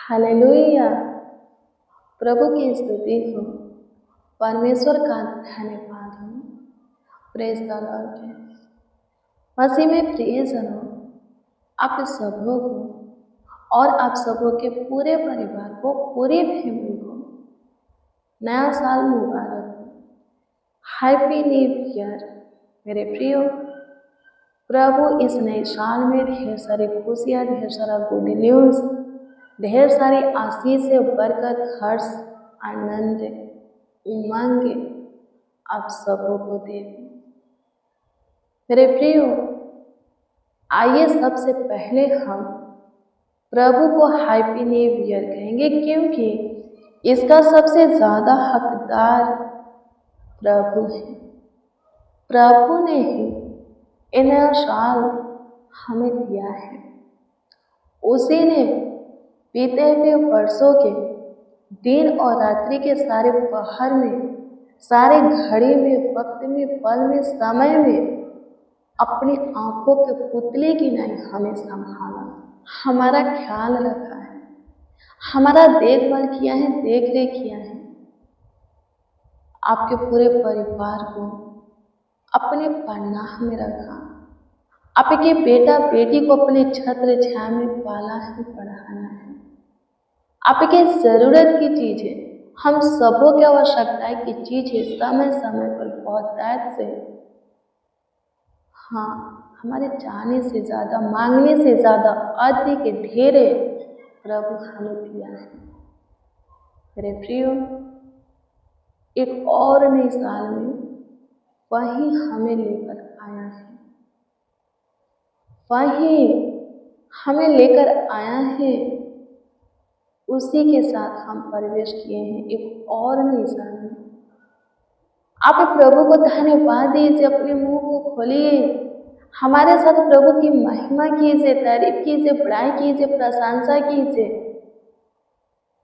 Hallelujah. प्रभु की स्तुति हो, परमेश्वर का धन्यवाद हो। Praise the Lord. मसीह में प्रियजनों, आप सबों को और आप सबों के पूरे परिवार को, पूरी फैमिली को नया साल मुबारक हो। Happy new year. मेरे प्रियो, प्रभु इस नए साल में ढेर सारी खुशियाँ, ढेर सारा गुड न्यूज़, ढेर सारी आशीष, बरकत, हर्ष, आनंद, उमंग आप सबों को दे। मेरे प्रियो, आइए सबसे पहले हम प्रभु को हैप्पी न्यू ईयर कहेंगे, क्योंकि इसका सबसे ज़्यादा हकदार प्रभु है। प्रभु ने ही इन साल हमें दिया है। उसी ने बीते हुए वर्षों के दिन और रात्रि के सारे पहर में, सारे घड़ी में, वक्त में, पल में, समय में अपनी आंखों के पुतले की नहीं हमें संभाला, हमारा ख्याल रखा है, हमारा देखभाल किया है, देख रेख किया है। आपके पूरे परिवार को अपने पनाह में रखा, आपके बेटा बेटी को अपने छत्र छाया में पाला है, पढ़ाना है। आपके ज़रूरत की चीज़ें, हम सबों की आवश्यकता की चीज़ें समय समय पर बहुतायत से, हाँ, हमारे चाहने से ज़्यादा, मांगने से ज़्यादा, अधिक ढेरे प्रभु हमें दिया है। मेरे प्रियो, एक और नए साल में वही हमें लेकर आया है, वही हमें लेकर आया है, उसी के साथ हम प्रवेश किए हैं एक और नए साल में। आप प्रभु को धन्यवाद दीजिए, अपने मुंह को खोलिए, हमारे साथ प्रभु की महिमा कीजिए, तारीफ कीजिए, बड़ाई कीजिए, प्रशंसा कीजिए,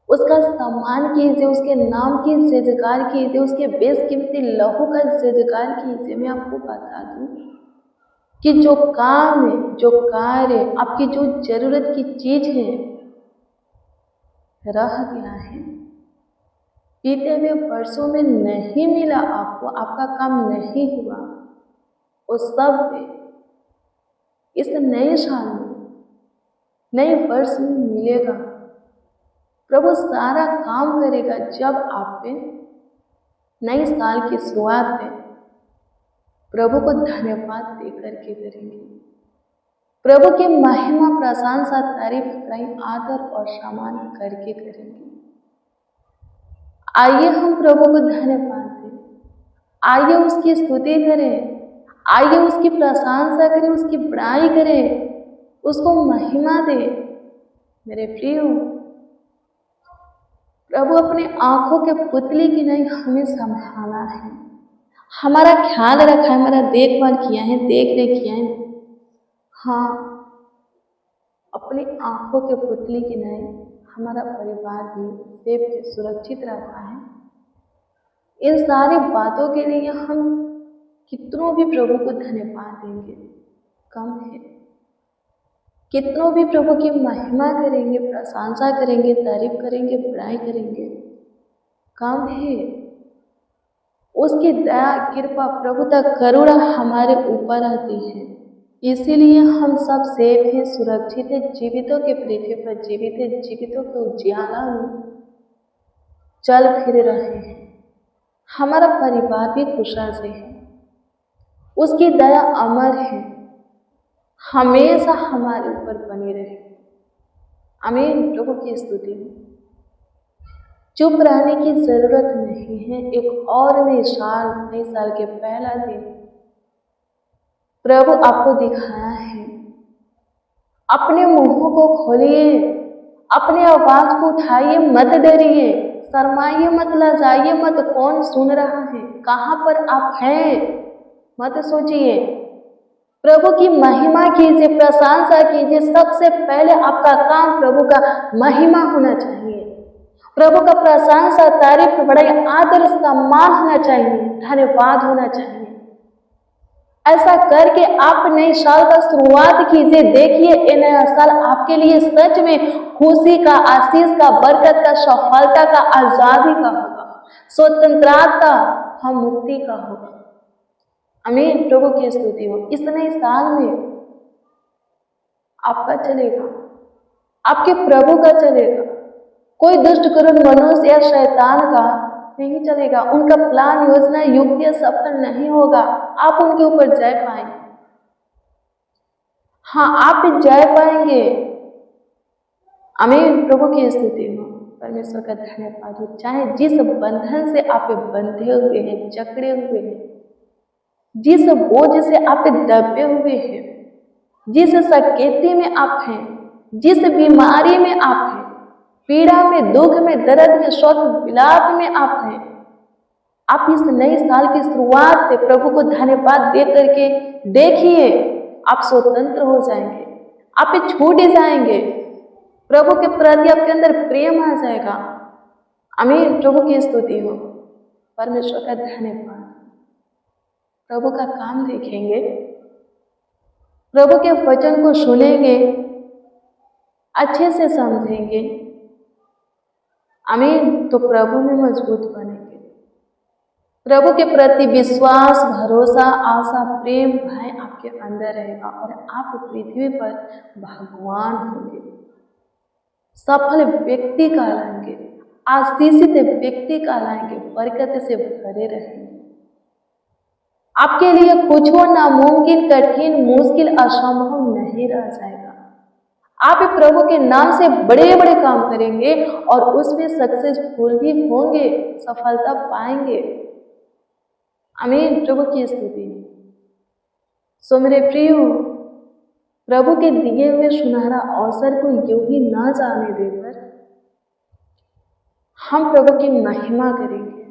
उसका सम्मान कीजिए, उसके नाम की जयजयकार कीजिए, उसके बेशकीमती लहू का जयजयकार कीजिए। मैं आपको बता दूं कि जो काम है, जो कार्य, आपकी जो जरूरत की चीज है रह गया है, बीते हुए वर्षों में नहीं मिला आपको, आपका काम नहीं हुआ, वो सब इस नए साल में, नए वर्ष में मिलेगा। प्रभु सारा काम करेगा जब आप नए साल की शुरुआत में प्रभु को धन्यवाद देकर के करेंगे, प्रभु की महिमा, प्रशंसा, तारीफ, बड़ाई, आदर और सम्मान करके करेंगे। आइए हम प्रभु को धन्यवाद दें, आइए उसकी स्तुति करें, आइए उसकी प्रशंसा करें, उसकी बड़ाई करें, उसको महिमा दें। मेरे प्रियो, प्रभु अपने आंखों के पुतले की नहीं हमें संभाला है, हमारा ख्याल रखा है, हमारा देखभाल किया है, देख रेख किया है। हाँ, अपनी आंखों के पुतले की नहीं हमारा परिवार भी सेफ सुरक्षित रखा है। इन सारी बातों के लिए हम कितनों भी प्रभु को धन्यवाद देंगे कम है, कितनों भी प्रभु की महिमा करेंगे, प्रशंसा करेंगे, तारीफ करेंगे, बड़ाई करेंगे कम है। उसकी दया, कृपा, प्रभुता, करुणा हमारे ऊपर आती है, इसीलिए हम सब सेफ हैं, सुरक्षित हैं, जीवितों के पृथ्वी पर जीवित हैं, जीवितों के उजियाला में चल फिर रहे हैं। हमारा परिवार भी खुशहाल से है, उसकी दया अमर है, हमेशा हमारे ऊपर बनी रहे। आमीन। प्रभु की स्तुति हो। चुप रहने की जरूरत नहीं है। एक और नए साल के पहला दिन प्रभु आपको दिखाया है। अपने मुंहों को खोलिए, अपने आवाज को उठाइए, मत डरिए, शर्माइए मत, लजाइए मत। कौन सुन रहा है, कहाँ पर आप हैं, मत सोचिए। प्रभु की महिमा कीजिए, प्रशंसा कीजिए। सबसे पहले आपका काम प्रभु का महिमा होना चाहिए, प्रभु का प्रशंसा, तारीफ, बड़ाई, आदर, सम्मान होना चाहिए, धन्यवाद होना चाहिए। ऐसा करके आप नए साल का शुरुआत कीजिए। देखिए ये नया साल आपके लिए सच में खुशी का, आशीष का, बरकत का, सफलता का, आजादी का होगा, स्वतंत्रता हम मुक्ति का होगा। आमीन। प्रभु की स्तुति हो। इस नए साल में आपका चलेगा, आपके प्रभु का चलेगा, कोई दुष्ट करुण मनुष्य या शैतान का नहीं चलेगा। उनका प्लान, योजना, युक्ति सफल नहीं होगा। आप उनके ऊपर जय पाएंगे। हाँ, आप जय पाएंगे। आमीन। प्रभु की स्तुति हो। परमेश्वर का धन्यवाद हो। चाहे जिस बंधन से आप बंधे हुए हैं, जकड़े हुए हैं, जिस बोझ से आप दबे हुए हैं, जिस सकेती में आप हैं, जिस बीमारी में आप हैं, पीड़ा में, दुख में, दर्द में, शोक विलाप में आप हैं, आप इस नए साल की शुरुआत से प्रभु को धन्यवाद दे करके देखिए, आप स्वतंत्र हो जाएंगे, आप छूट जाएंगे। प्रभु के प्रति आपके अंदर प्रेम आ जाएगा। आमीन। प्रभु की स्तुति हो। परमेश्वर का धन्यवाद। प्रभु का काम देखेंगे, प्रभु के वचन को सुनेंगे, अच्छे से समझेंगे। आमीन। तो प्रभु में मजबूत बनेंगे। प्रभु के प्रति विश्वास, भरोसा, आशा, प्रेम, भय आपके अंदर रहेगा और आप पृथ्वी पर भगवान होंगे, सफल व्यक्ति कहलाएंगे, आशीषित व्यक्ति कहलाएंगे, बरकत से भरे रहेंगे। आपके लिए कुछ हो नामुमकिन, कठिन, मुश्किल, असंभव नहीं रह जाएगा। आप प्रभु के नाम से बड़े बड़े काम करेंगे और उसमें सक्सेसफुल भी होंगे, सफलता पाएंगे। आमीन। प्रभु की स्तुति। सो मेरे प्रियो, प्रभु के दिए हुए सुनहरा अवसर को यूं ही ना जाने देकर हम प्रभु की महिमा करेंगे,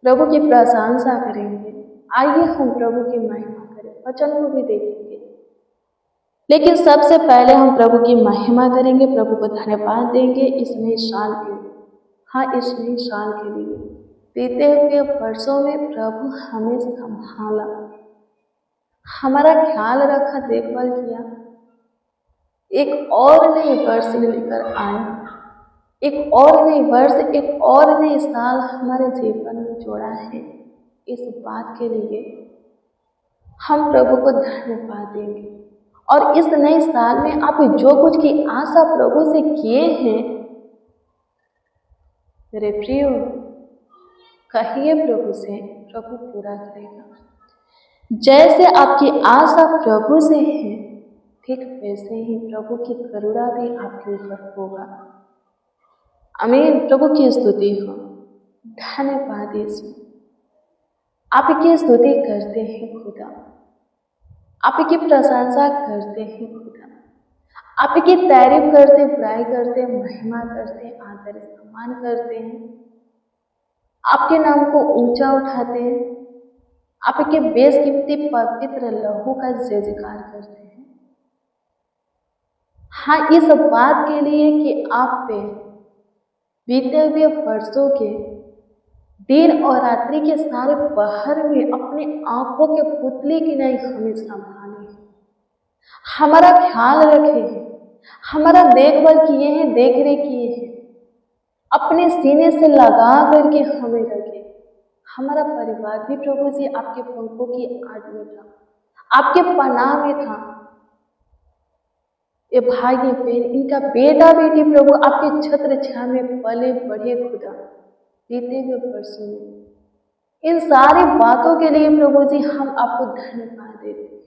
प्रभु की प्रशंसा करेंगे। आइए हम प्रभु की महिमा करें, वचन को भी देखेंगे, लेकिन सबसे पहले हम प्रभु की महिमा करेंगे, प्रभु को धन्यवाद देंगे इस नए साल के लिए। हाँ, इस नए साल के लिए बीते हुए वर्षों में प्रभु हमें संभाला, हमारा ख्याल रखा, देखभाल किया। एक और नए वर्ष लेकर आए, एक और नए वर्ष, एक और नए साल हमारे जीवन में जोड़ा है। इस बात के लिए हम प्रभु को धन्यवाद देंगे। और इस नए साल में आप जो कुछ की आशा प्रभु से किए हैं, मेरे प्रियो, कहिए प्रभु से, प्रभु पूरा करेगा। जैसे आपकी आशा प्रभु से है, ठीक वैसे ही प्रभु की करुणा भी आपके ऊपर होगा। आमीन। प्रभु की स्तुति हो। धन्यवाद यीशु। आपकी स्तुति करते हैं खुदा, आपकी प्रशंसा करते हैं खुदा, आपकी तारीफ करते, बुराई करते, महिमा करते, आदर सम्मान करते हैं, आपके नाम को ऊंचा उठाते हैं, आपके बेशकीमती पवित्र लहू का जयजयकार करते हैं। हाँ, इस बात के लिए कि आप पे बीते हुए वर्षों के दिन और रात्रि के सारे पहर में अपनी आंखों के पुतले की नहीं हमें संभाले, हमारा ख्याल रखे हैं, हमारा देखभाल किए हैं, देख रेख किए हैं, अपने सीने से लगा करके हमें रखे। हमारा परिवार भी प्रभु जी आपके पंखों की आड़ में था, आपके पनाह में था। ये भाई, ये बहन, इनका बेटा बेटी प्रभु आपके छत्र छाया में पले बढ़े खुदा बीते हुए वर्षों में। इन सारी बातों के लिए प्रभु जी हम आपको धन्यवाद देते हैं,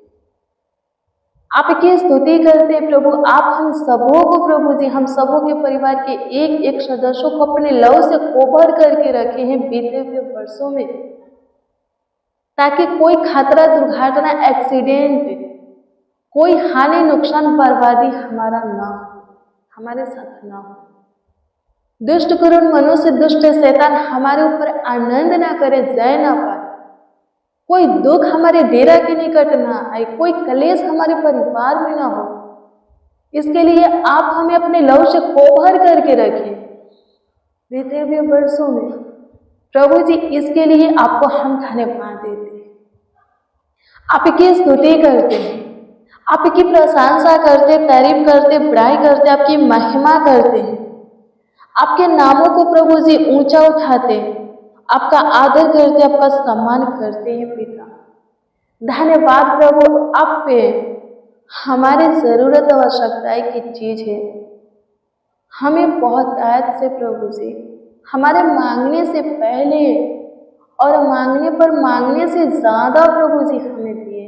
आपकी स्तुति करते हैं प्रभु। आप हम सबों को प्रभु जी, हम सबों के परिवार के एक एक सदस्यों को अपने लव से कोभर करके रखे हैं बीते हुए वर्षों में, ताकि कोई खतरा, दुर्घटना, एक्सीडेंट, कोई हानि, नुकसान, बर्बादी हमारा ना हो, हमारे साथ ना हो। दुष्ट करुण मनुष्य, दुष्ट शैतान हमारे ऊपर आनंद ना करे, जय ना पाए, कोई दुख हमारे डेरा के निकट ना आए, कोई कलेश हमारे परिवार में ना हो। इसके लिए आप हमें अपने लव से कोभर करके रखें बीते हुए वर्षों में प्रभु जी। इसके लिए आपको हम धन्यवाद देते हैं। आपकी स्तुति करते हैं, आपकी प्रशंसा करते, तारीफ करते, बड़ाई करते, आपकी महिमा करते हैं। आपके नामों को प्रभु जी ऊंचा उठाते, आपका आदर करते, आपका सम्मान करते हैं पिता। धन्यवाद प्रभु, आप पे हमारी जरूरत आवश्यकता की चीज है। हमें बहुत आयत से प्रभु जी हमारे मांगने से पहले और मांगने पर मांगने से ज्यादा प्रभु जी हमें दिए।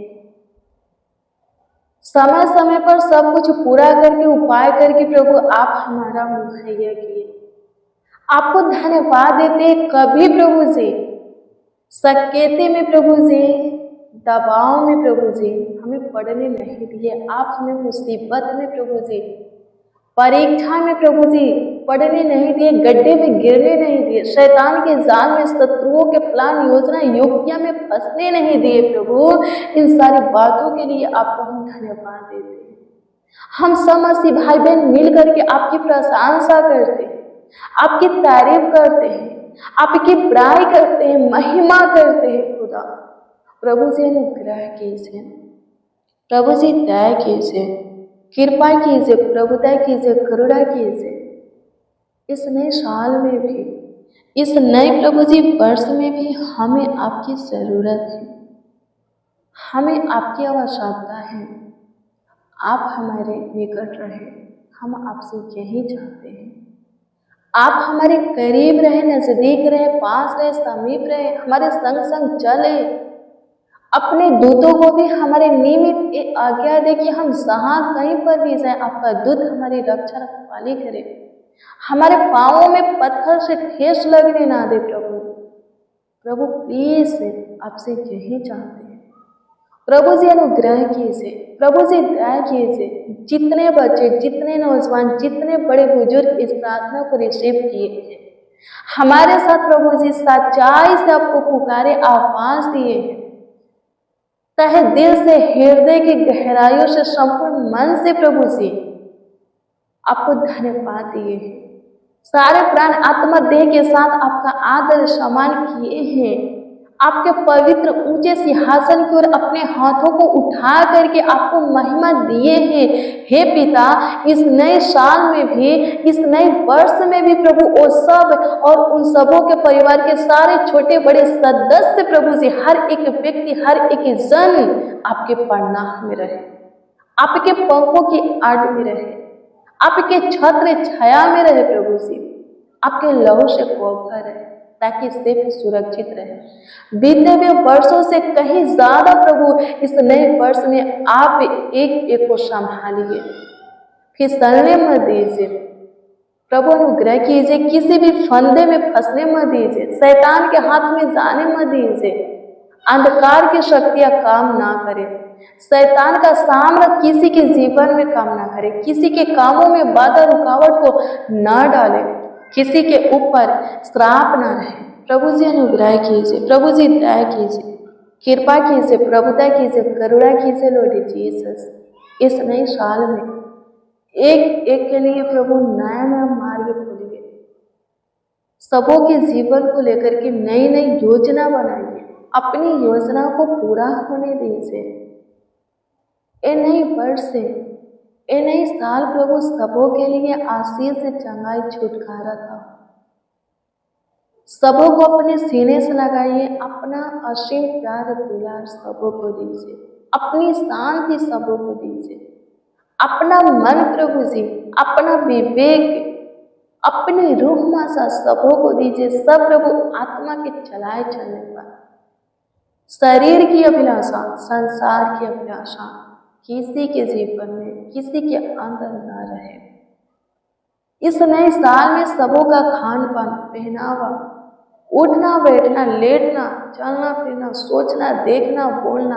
समय समय पर सब कुछ पूरा करके उपाय करके प्रभु आप हमारा मुहैया किए। आपको धन्यवाद देते। कभी प्रभु जी सकेते में प्रभु जी, दबाव में प्रभु जी हमें पड़ने नहीं दिए। आप हमें मुसीबत में प्रभु जी, परीक्षा में प्रभु जी पड़ने नहीं दिए, गड्ढे में गिरने नहीं दिए, शैतान के जाल में, शत्रुओं के प्लान योजना योग्य में फंसने नहीं दिए। प्रभु इन सारी बातों के लिए आपको हम धन्यवाद देते हैं। हम सब मसीह भाई बहन मिल करके आपकी प्रशंसा करते हैं, आपकी तारीफ करते हैं, आपकी बड़ाई करते हैं, महिमा करते हैं। खुदा प्रभु जी अनुग्रह कीजिए, प्रभु जी दया कीजिए, कृपा कीजिए, प्रभुता कीजिए, करुणा कीजिए। इस नए साल में भी, इस नए प्रभु जी वर्ष में भी हमें आपकी जरूरत है, हमें आपकी आवश्यकता है। आप हमारे निकट रहे, हम आपसे यही चाहते हैं। आप हमारे करीब रहे, नजदीक रहे, पास रहे, समीप रहे, हमारे संग संग चले। अपने दूतों को भी हमारे निमित्त आज्ञा दे कि हम जहाँ कहीं पर भी जाए, आपका दूत हमारी रक्षा रखवाली करे, हमारे पाँवों में पत्थर से ठेस लगने ना दे। प्रभु प्रभु प्लीज आपसे यही चाहते हैं। प्रभु जी अनुग्रह कीजिए, प्रभु जी दया कीजिए। जितने बच्चे, जितने नौजवान, जितने बड़े बुजुर्ग इस प्रार्थना को रिसीव किए हैं, हमारे साथ प्रभु जी सच्चाई से आपको पुकारे, आवाज दिए हैं, तहे दिल से, हृदय की गहराइयों से, संपूर्ण मन से प्रभु जी आपको धन्यवाद दिए हैं। सारे प्राण आत्मा देह के साथ आपका आदर सम्मान किए हैं। आपके पवित्र ऊंचे सिंहासन की ओर अपने हाथों को उठा करके आपको महिमा दिए हैं। हे पिता, इस नए साल में भी, इस नए वर्ष में भी प्रभु वो सब और उन सबों के परिवार के सारे छोटे बड़े सदस्य प्रभु जी, हर एक व्यक्ति, हर एक जन आपके पनाह में रहे, आपके पंखों की आड़ में रहे, आपके छत्र छाया में रहे। प्रभु जी आपके लहू से कवर रहे, ताकि सिर्फ सुरक्षित रहे। बीते हुए वर्षों से कहीं ज्यादा प्रभु इस नए वर्ष में आप एक एक को संभालिए, फिसलने मत दीजिए। प्रभु अनुग्रह कीजिए, किसी भी फंदे में फंसने मत दीजिए, शैतान के हाथ में जाने मत दीजिए। अंधकार की शक्तियां काम ना करे, शैतान का साम्राज्य किसी के जीवन में काम ना करे, किसी के कामों में बाधा रुकावट को ना डाले, किसी के ऊपर श्राप ना रहे। प्रभु जी अनुग्रह कीजिए, प्रभु जी दया कीजिए, कृपा कीजिए, प्रभुता कीजिए, करुणा कीजिए। लॉर्ड जीसस, इस नए साल में एक एक के लिए प्रभु नया नया मार्ग खोलिए, सबों के जीवन को लेकर के नई नई योजना बनाइए, अपनी योजना को पूरा होने दीजिए। ये नई वर्ष से, ये नई साल प्रभु सबों के लिए आशीष से, चंगाई, छुटकारा था। सबों को अपने सीने से लगाइए, अपना असीम प्यार दुलार सबों को दीजिए, अपनी शांति सबों को दीजिए, अपना मन प्रभु जी, अपना विवेक, अपनी रूह मासा सबों को दीजिए। सब प्रभु आत्मा के चलाए चलने पर, शरीर की अभिलाषा, संसार की अभिलाषा किसी के जीवन में, किसी के अंदर न रहे। इस नए साल में सबों का खान पान, पहनावा, उठना बैठना, लेटना, चलना फिरना, सोचना, देखना, बोलना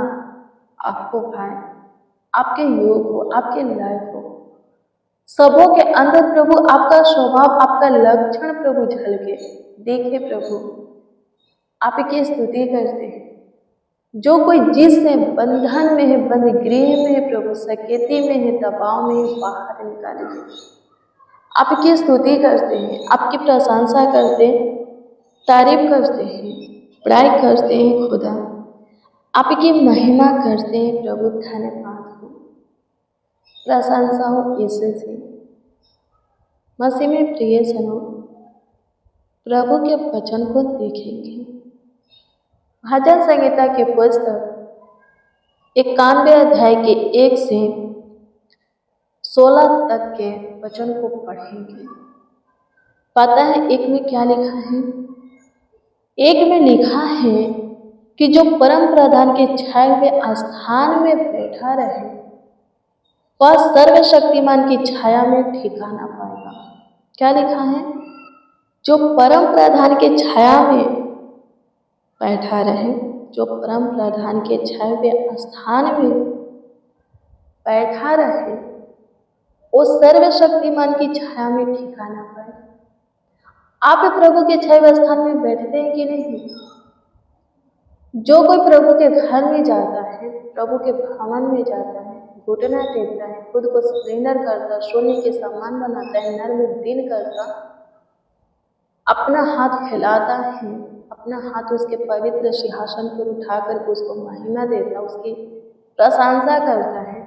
आपको भाई, आपके योग हो, आपके लायक हो। सबों के अंदर प्रभु आपका स्वभाव, आपका लक्षण प्रभु झलके देखे। प्रभु आपकी स्तुति करते हैं। जो कोई जिससे बंधन में है, बंद गृह में है प्रभु, सकेती में है, दबाव में है, बाहर निकालिए। आपकी स्तुति करते हैं, आपकी प्रशंसा करते हैं, तारीफ करते हैं, बड़ाई करते हैं। खुदा आपकी महिमा करते हैं प्रभु, धन्यवाद हो, प्रशंसा हो यीशु जी। मसीह में प्रिय जनों, प्रभु के वचन को देखेंगे। भजन संहिता की पुस्तक 91 अध्याय के 1 से 16 तक के वचन को पढ़ेंगे। पता है एक में क्या लिखा है? एक में लिखा है कि जो परम प्रधान के छाए हुए स्थान में बैठा रहे वह सर्वशक्तिमान की छाया में ठिकाना पाएगा। क्या लिखा है? जो परम प्रधान के छाया में बैठा रहे, जो परम प्रधान के छाए हुए स्थान में बैठा रहे, वो सर्वशक्तिमान की छाया में ठिकाना पाए। आप प्रभु के छाए हुए स्थान में बैठते हैं कि नहीं? जो कोई प्रभु के घर में जाता है, प्रभु के भवन में जाता है, घुटना टेकता है, खुद को सरेंडर करता, सोने के समान बनाता है, नर्म दिन करता, अपना हाथ फैलाता है, अपना हाथ उसके पवित्र सिंहासन पर उठाकर उसको महिमा देता, उसकी प्रशंसा करता है,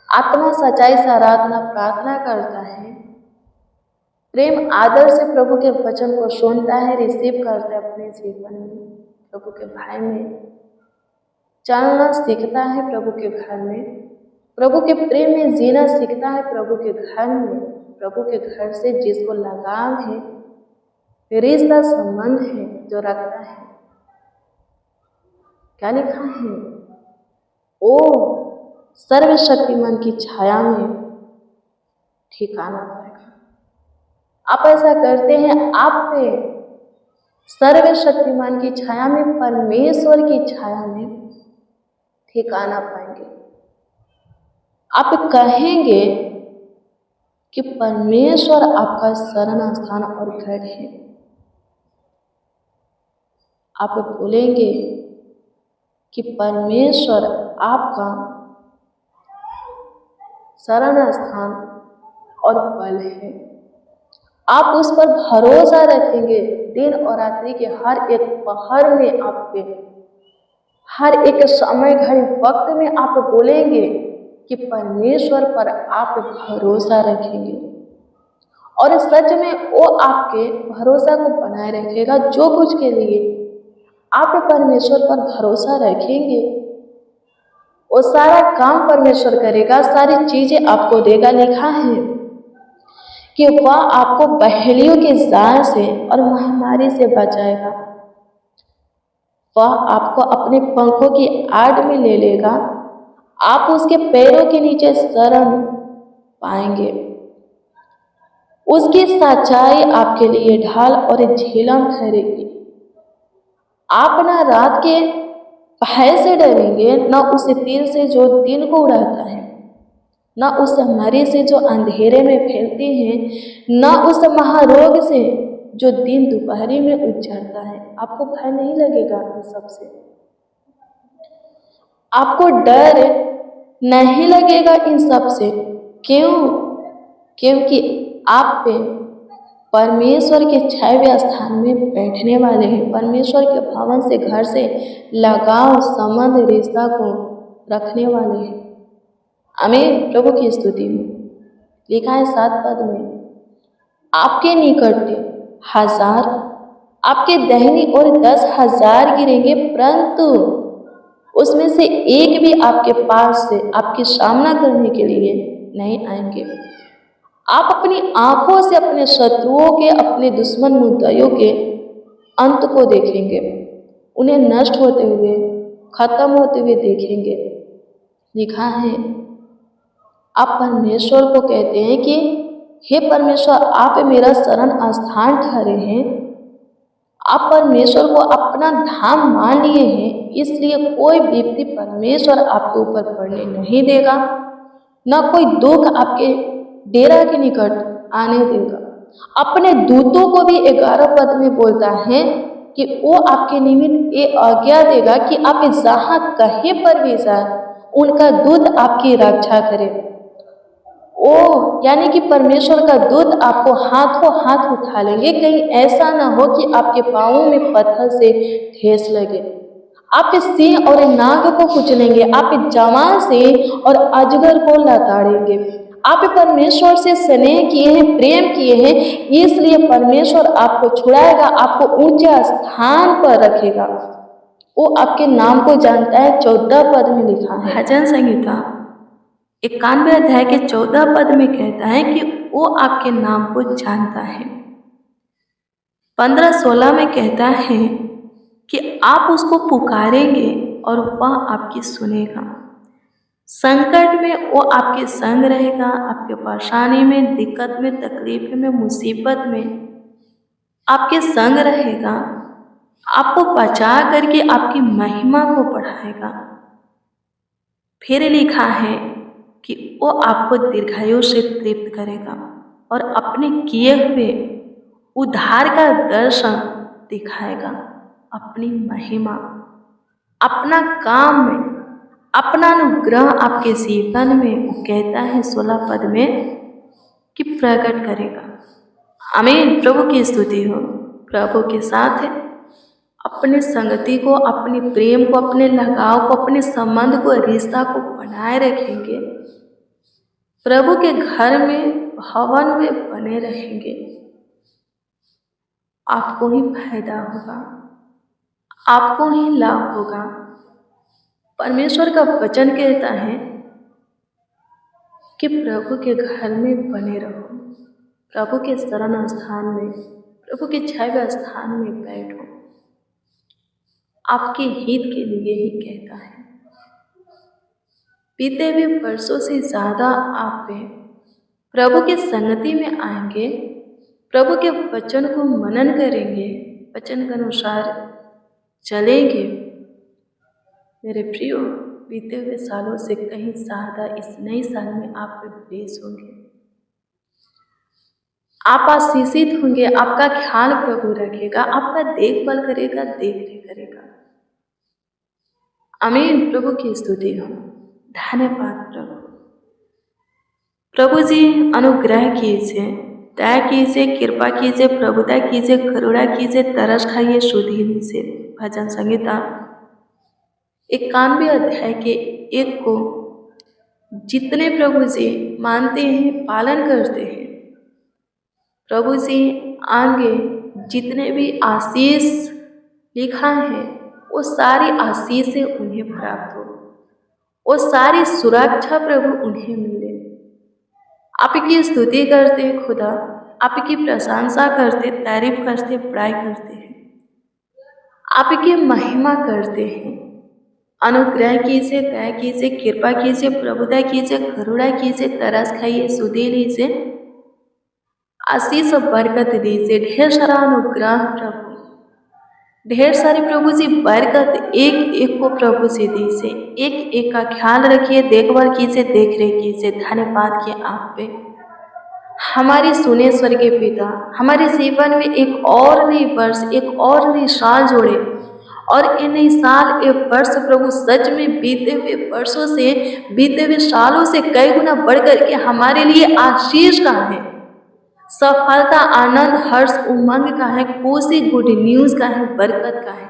आत्मा सच्चाई से आराधना प्रार्थना करता है, प्रेम आदर से प्रभु के वचन को सुनता है, रिसीव करता है अपने जीवन में, प्रभु के भाई में चलना सीखता है, प्रभु के घर में प्रभु के प्रेम में जीना सीखता है, प्रभु के घर में, प्रभु के घर से जिसको लगाव है, रिश्ता संबंध है जो रखता है। क्या लिखा है? ओ सर्वशक्तिमान की छाया में ठिकाना पाएगा। आप ऐसा करते हैं, आप पे सर्वशक्तिमान की छाया में, परमेश्वर की छाया में ठिकाना पाएंगे। आप कहेंगे कि परमेश्वर आपका शरण स्थान और गढ़ है। आप बोलेंगे कि परमेश्वर आपका शरण स्थान और बल है। आप उस पर भरोसा रखेंगे। दिन और रात्रि के हर एक पहर में आप पे, हर एक समय घड़ी वक्त में आप बोलेंगे कि परमेश्वर पर आप भरोसा रखेंगे और सच में वो आपके भरोसा को बनाए रखेगा। जो कुछ के लिए आप परमेश्वर पर भरोसा रखेंगे वो सारा काम परमेश्वर करेगा, सारी चीजें आपको देगा। लिखा है कि वह आपको पहेलियों के जाल से और महामारी से बचाएगा। वह आपको अपने पंखों की आड़ में ले लेगा। आप उसके पैरों के नीचे शरण पाएंगे। उसकी सच्चाई आपके लिए ढाल और झीलम ठहरेगी। आप ना रात के भय से डरेंगे, न उस तीर से जो दिन को उड़ाता है, न उस मरी से जो अंधेरे में फैलती है, न उस महारोग से जो दिन दोपहरी में उजड़ता है। आपको भय नहीं लगेगा इन सबसे, आपको डर नहीं लगेगा इन सबसे। क्यों? क्योंकि आप पे परमेश्वर के छाए हुए स्थान में बैठने वाले हैं। परमेश्वर के भवन से, घर से लगाव, संबंध, रिश्ता को रखने वाले हैं। आमीन। प्रभु की स्तुति में लिखा है 7 पद में, आपके निकट 1000 आपके दाहिनी ओर 10,000 गिरेंगे, परंतु उसमें से एक भी आपके पास से आपके सामना करने के लिए नहीं आएंगे। आप अपनी आंखों से अपने शत्रुओं के, अपने दुश्मन मुद्दों के अंत को देखेंगे, उन्हें नष्ट होते हुए, खत्म होते हुए देखेंगे। लिखा है, आप परमेश्वर को कहते हैं कि हे परमेश्वर, आप मेरा शरण स्थान ठहरे हैं। आप परमेश्वर को अपना धाम मान लिए हैं, इसलिए कोई विपत्ति परमेश्वर आपके ऊपर पड़ने नहीं देगा, न कोई दुख आपके डेरा के निकट आने देगा। अपने दूतों को भी 11 पद में बोलता है कि वो आपके निमित्त ये आज्ञा देगा कि आप जहाँ कहीं पर भी जाए, उनका दूत आपकी रक्षा करे। ओ यानी कि परमेश्वर का दूत आपको हाथों हाथ उठा लेंगे। कहीं ऐसा ना हो कि आपके पाँवों में पत्थर से ठेस लगे। आप इस सिंह और नाग को कुचलेंगे, आप इस जवान सिंह और अजगर को लताड़ेंगे। आप परमेश्वर से स्नेह किए हैं, प्रेम किए हैं, इसलिए परमेश्वर आपको छुड़ाएगा, आपको ऊंचे स्थान पर रखेगा। वो आपके नाम को जानता है। 14 पद में लिखा है, भजन संहिता 91 अध्याय के 14 पद में कहता है कि वो आपके नाम को जानता है। 15-16 में कहता है कि आप उसको पुकारेंगे और वह आपकी सुनेगा। संकट में वो आपके संग रहेगा, आपके परेशानी में, दिक्कत में, तकलीफ में, मुसीबत में आपके संग रहेगा, आपको बचा करके आपकी महिमा को बढ़ाएगा। फिर लिखा है कि वो आपको दीर्घायु से तृप्त करेगा और अपने किए हुए उद्धार का दर्शन दिखाएगा। अपनी महिमा, अपना काम में, अपना अनुग्रह आपके जीवन में, वो कहता है 16 पद में कि प्रकट करेगा। आमीन। प्रभु की स्तुति हो। प्रभु के साथ है अपने संगति को, अपने प्रेम को, अपने लगाव को, अपने संबंध को, रिश्ता को बनाए रखेंगे। प्रभु के घर में, भवन में बने रहेंगे, आपको ही फायदा होगा, आपको ही लाभ होगा। परमेश्वर का वचन कहता है कि प्रभु के घर में बने रहो, प्रभु के शरण स्थान में, प्रभु के छाए हुए स्थान में बैठो। आपके हित के लिए ही कहता है। बीते हुए वर्षों से ज़्यादा आप प्रभु के संगति में आएंगे, प्रभु के वचन को मनन करेंगे, वचन के अनुसार चलेंगे। मेरे प्रियो, बीते हुए सालों से कहीं ज़्यादा इस नए साल में आप ब्लेस होंगे, आप आशीषित होंगे। आपका ख्याल प्रभु रखेगा, आपका देखभाल करेगा, देखरेख करेगा। आमीन। प्रभु की स्तुति हो। धन्यवाद प्रभु। प्रभु जी अनुग्रह कीजिए, दया कीजिए, कृपा कीजिए, प्रभुता कीजिए, करुणा कीजिए, तरस खाइए शुद्ध से। भजन संहिता 91 अध्याय के 1 को जितने प्रभु जी मानते हैं, पालन करते हैं, प्रभु जी आगे जितने भी आशीष लिखा है वो सारी आशीषें उन्हें प्राप्त हो, वो सारी सुरक्षा प्रभु उन्हें मिले। आपकी स्तुति करते हैं खुदा, आपकी प्रशंसा करते, तारीफ करते, बड़ाई करते हैं, आपकी महिमा करते हैं। अनुग्रह कीजिए, दया कीजिए, कृपा कीजिए, प्रभुता कीजिए, करुणा कीजिए, तरस खाइए, सुधि लीजिए, आशीष और बरकत दीजिए। ढेर सारा अनुग्रह प्रभु, ढेर सारी प्रभु जी बरकत एक एक को प्रभु से दीजिए। एक एक का ख्याल रखिए, देखभाल कीजिए, देख रेख कीजिए। धन्यवाद कि आप पे हमारी सुने स्वर्गीय पिता हमारे जीवन में एक और नई वर्ष, एक और नई साल जोड़े, और ये नई साल, ये वर्ष प्रभु सच में बीते हुए वर्षों से, बीते हुए सालों से कई गुना बढ़कर के हमारे लिए आशीष का है, सफलता, आनंद, हर्ष, उमंग का है, खुशी, गुड न्यूज का है, बरकत का है।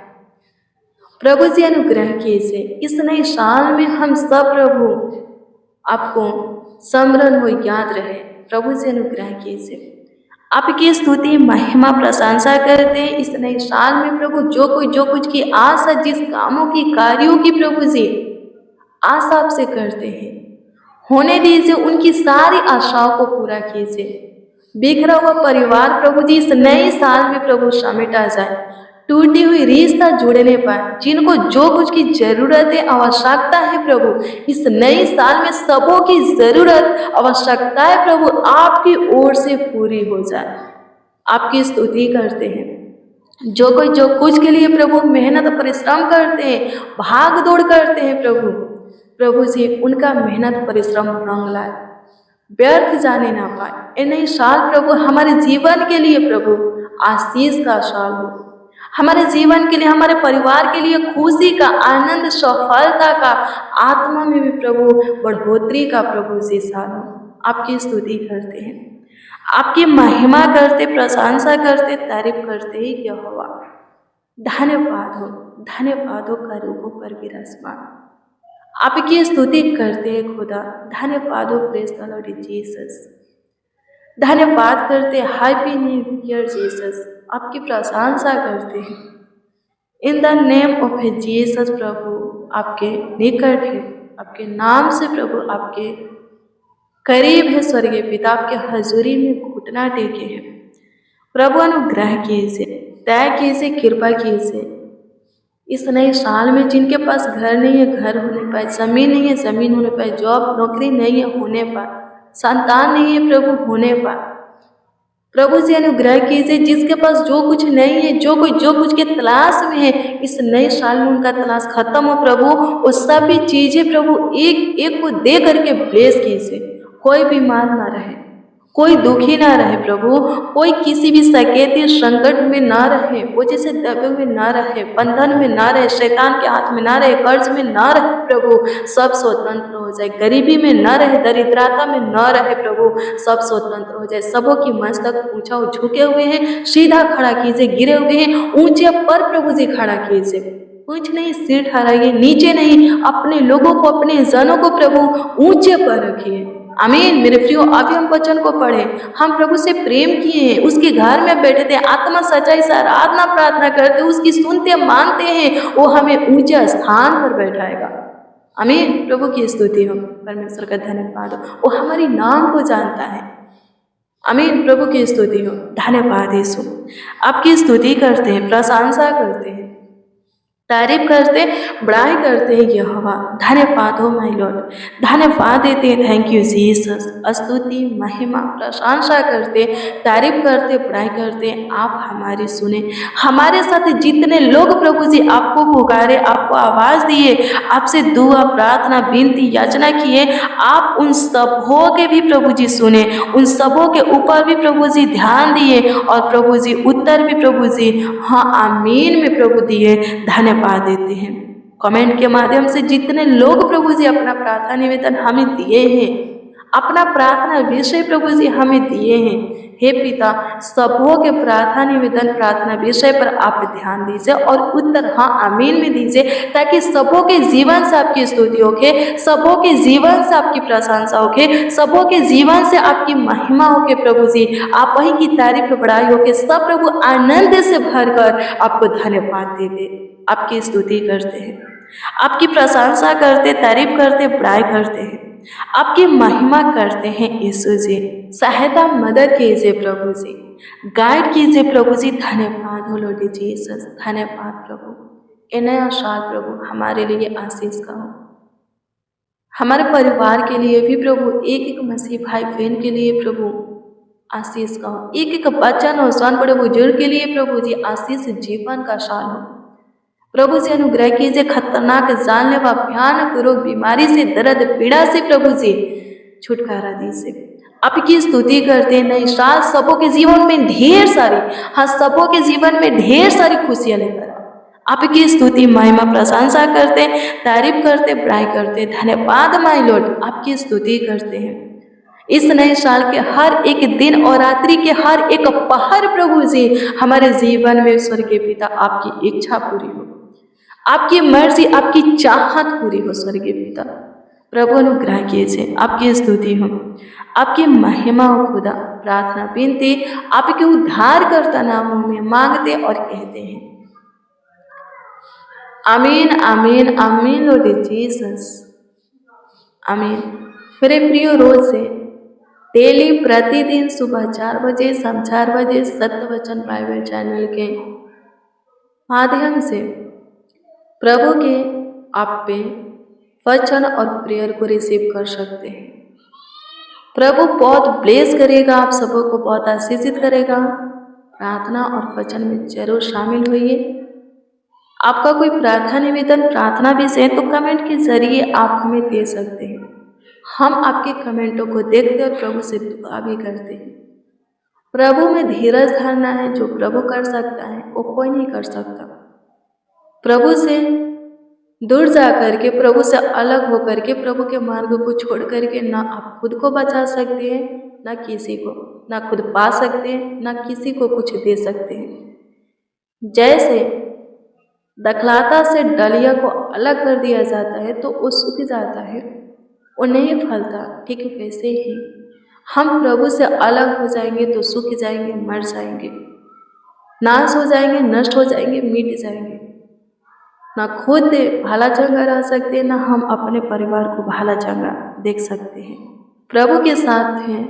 प्रभु जी अनुग्रह कीजिए। इस नए साल में हम सब प्रभु आपको स्मरण हो, याद रहे। प्रभु जी अनुग्रह कीजिए। आपकी स्तुति, महिमा, प्रशंसा करते हैं। इस नए साल में प्रभु जो कुछ की आशा, जिस कामों की, कार्यों की प्रभु जी आशा आपसे करते हैं, होने दीजिए। उनकी सारी आशाओं को पूरा कीजिए। बिखरा हुआ परिवार प्रभु जी इस नए साल में प्रभु समेटा जाए, टूटी हुई रिश्ता जुड़ने पाए। जिनको जो कुछ की जरूरत है, आवश्यकता है प्रभु, इस नए साल में सबों की जरूरत, आवश्यकता है प्रभु आपकी ओर से पूरी हो जाए। आपकी स्तुति करते हैं। जो कुछ के लिए प्रभु मेहनत परिश्रम करते हैं, भाग दौड़ करते हैं प्रभु जी उनका मेहनत परिश्रम रंग लाए, व्यर्थ जाने ना पाए। ये नई साल प्रभु हमारे जीवन के लिए प्रभु आशीष का साल हो, हमारे जीवन के लिए, हमारे परिवार के लिए खुशी का, आनंद, सफलता का, आत्मा में भी प्रभु बढ़ोतरी का प्रभु जी साल हो। आपकी स्तुति करते हैं, आपकी महिमा करते, प्रशंसा करते, तारीफ करते ही यहोवा। धन्यवाद हो करूबों पर विराजमान। आपकी स्तुति करते हैं खुदा। धन्यवाद हो प्रेज द लॉर्ड जीसस। धन्यवाद करते हैप्पी न्यू ईयर जीसस। आपकी प्रशंसा करते हैं in the name of Jesus. प्रभु आपके निकट है, आपके नाम से प्रभु आपके करीब है स्वर्गीय पिता। आपके हजूरी में घुटना टेके हैं प्रभु। अनुग्रह कीजिए, दया कीजिए, कृपा कीजिए। इस नए साल में जिनके पास घर नहीं है घर होने पाए, जमीन नहीं है जमीन होने पाए, जॉब नौकरी नहीं है होने पाए, संतान नहीं है प्रभु होने पाए। प्रभु से अनुग्रह कीजिए। जिसके पास जो कुछ नहीं है, जो कुछ के तलाश में है, इस नए साल में उनका तलाश खत्म हो प्रभु। वो सभी चीजें प्रभु एक एक को दे करके ब्लेस कीजिए। कोई बीमार ना रहे, कोई दुखी ना रहे प्रभु, कोई किसी भी सकेती संकट में ना रहे, वो जैसे दबे में ना रहे, बंधन में ना रहे, शैतान के हाथ में ना रहे, कर्ज में ना रहे प्रभु। सब स्वतंत्र हो जाए। गरीबी में ना रहे, दरिद्रता में ना रहे प्रभु। सब स्वतंत्र हो जाए। सबों की मस्तक ऊंचा झुके हुए हैं, सीधा खड़ा कीजिए। गिरे हुए हैं ऊंचे पर प्रभु जी खड़ा कीजिए। कुछ नहीं सिर ठहराइए, नीचे नहीं, अपने लोगों को, अपने जनों को प्रभु ऊंचे पर रखिए। आमीन। मेरे प्रियो, अभी हम वचन को पढ़े। हम प्रभु से प्रेम किए हैं, उसके घर में बैठे थे, आत्मा सच्चाई से आराधना प्रार्थना करते, उसकी सुनते मानते हैं, वो हमें ऊंचे स्थान पर बैठाएगा। आमीन। प्रभु की स्तुति हो, परमेश्वर का धन्यवाद हो। वो हमारी नाम को जानता है। आमीन। प्रभु की स्तुति हो। धन्यवाद यीशु। आपकी स्तुति करते हैं, प्रशंसा करते हैं, तारीफ करते, बड़ाई करते हैं यहोवा। धन्यवाद हो माय लॉर्ड। धन्यवाद देते हैं, थैंक यू जीसस। स्तुति महिमा प्रशंसा करते, तारीफ करते, बड़ाई करते। आप हमारी सुने। हमारे साथ जितने लोग प्रभु जी आपको पुकारे, आपको आवाज़ दिए, आपसे दुआ प्रार्थना विनती याचना किए, आप उन सबों के भी प्रभु जी सुने, उन सबों के ऊपर भी प्रभु जी ध्यान दिए और प्रभु जी उत्तर भी प्रभु जी हाँ आमीन में प्रभु दिए। धन्यवाद देते हैं। कमेंट के माध्यम से जितने लोग प्रभु जी अपना प्रार्थना निवेदन हमें दिए हैं, अपना प्रार्थना विषय प्रभु जी हमें दिए हैं, हे पिता सबों के प्रार्थना निवेदन प्रार्थना विषय पर आप ध्यान दीजिए और उत्तर हाँ आमीन में दीजिए, ताकि सबों के जीवन से आपकी स्तुति होके, सबों के जीवन से आपकी प्रशंसा होके, सबों के जीवन से आपकी महिमा होके प्रभु जी। आप वहीं की तारीफ बड़ाई होके सब प्रभु आनंद से भरकर आपको धन्यवाद देते, आपकी स्तुति करते हैं, आपकी प्रशंसा करते, तारीफ करते, बड़ाई करते हैं, आपकी महिमा करते हैं यीशु जी। सहायता मदद कीजिए प्रभु जी, गाइड कीजिए प्रभु जी। धन्यवाद हो लॉर्ड जीसस। धन्यवाद प्रभु। ये नया साल प्रभु हमारे लिए आशीष का हो, हमारे परिवार के लिए भी प्रभु, एक एक मसीह भाई बहन के लिए प्रभु आशीष का हो, एक एक बच्चा नौजवान बड़े बुजुर्ग के लिए प्रभु जी आशीष जीवन का साल हो। प्रभु से अनुग्रह कीजिए। खतरनाक जानलेवा भयानक रोग बीमारी से, दर्द पीड़ा से प्रभु जी छुटकारा दीजिए। आपकी स्तुति करते हैं। नई साल सबों के जीवन में ढेर सारी, हाँ सबों के जीवन में ढेर सारी खुशियां लेकर आपकी स्तुति महिमा प्रशंसा करते, तारीफ करते, बड़ाई करते। धन्यवाद माय लॉर्ड। आपकी स्तुति करते हैं। इस नए साल के हर एक दिन और रात्रि के हर एक पहर प्रभु जी हमारे जीवन में स्वर्गीय पिता आपकी इच्छा पूरी हो, आपकी मर्जी, आपकी चाहत पूरी हो स्वर्गीय पिता। प्रभु अनुग्रह कीजिए। आपकी स्तुति हो, आपकी महिमा हो खुदा। प्रार्थना विनती आपके उद्धारकर्ता नामों में मांगते और कहते हैं आमीन आमीन आमीन लॉर्ड जीसस। आमीन। मेरे प्रिय, रोज से डेली प्रतिदिन सुबह 4 बजे, शाम 4 बजे सत्य वचन बाइबल चैनल के माध्यम से प्रभु के आप पे वचन और प्रेयर को रिसीव कर सकते हैं। प्रभु बहुत ब्लेस करेगा, आप सबों को बहुत आशीषित करेगा। प्रार्थना और वचन में जरूर शामिल होइए। आपका कोई प्रार्थना निवेदन, प्रार्थना विषय है तो कमेंट के जरिए आप हमें दे सकते हैं। हम आपके कमेंटों को देखते और प्रभु से दुआ भी करते हैं। प्रभु में धीरज धरना है। जो प्रभु कर सकता है वो कोई नहीं कर सकता। प्रभु से दूर जा करके, प्रभु से अलग होकर के, प्रभु के मार्ग को छोड़ करके ना आप खुद को बचा सकते हैं, ना किसी को, ना खुद पा सकते हैं, ना किसी को कुछ दे सकते हैं। जैसे दखलाता से डलिया को अलग कर दिया जाता है तो वो सूख जाता है, वो नहीं फलता। ठीक वैसे ही हम प्रभु से अलग हो जाएंगे तो सूख जाएंगे, मर जाएंगे, नाश हो जाएंगे, नष्ट हो जाएंगे, मिट जाएंगे। ना खुद भाला चंगा रह सकते, ना हम अपने परिवार को भाला चंगा देख सकते हैं। प्रभु के साथ हैं,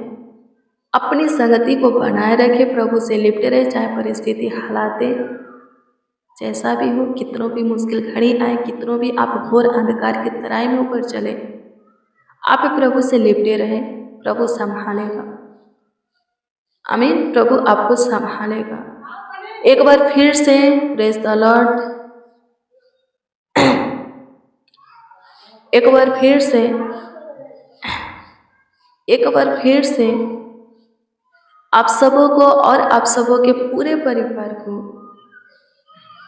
अपनी संगति को बनाए रखे, प्रभु से लिपटे रहे, चाहे परिस्थिति हालातें जैसा भी हो, कितनों भी मुश्किल घड़ी आए, कितनों भी आप घोर अंधकार की तराई में ऊपर चले, आप प्रभु से लिपटे रहे, प्रभु संभालेगा। आमीन। प्रभु आपको संभालेगा। एक बार फिर से प्रेज द लॉर्ड, एक बार फिर से आप सबों को और आप सबों के पूरे परिवार को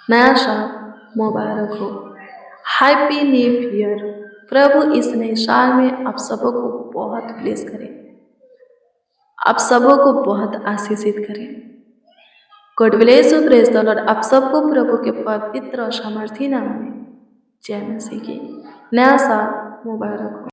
नया साल मुबारक हो। Happy new year. प्रभु इस नए साल में आप सबों को बहुत ब्लेस करें, आप सबों को बहुत आशीषित करें। God bless you. Praise the Lord. आप सबको प्रभु के पवित्र और सामर्थी नाम में जय मसीह की नया साल मुबारक हो।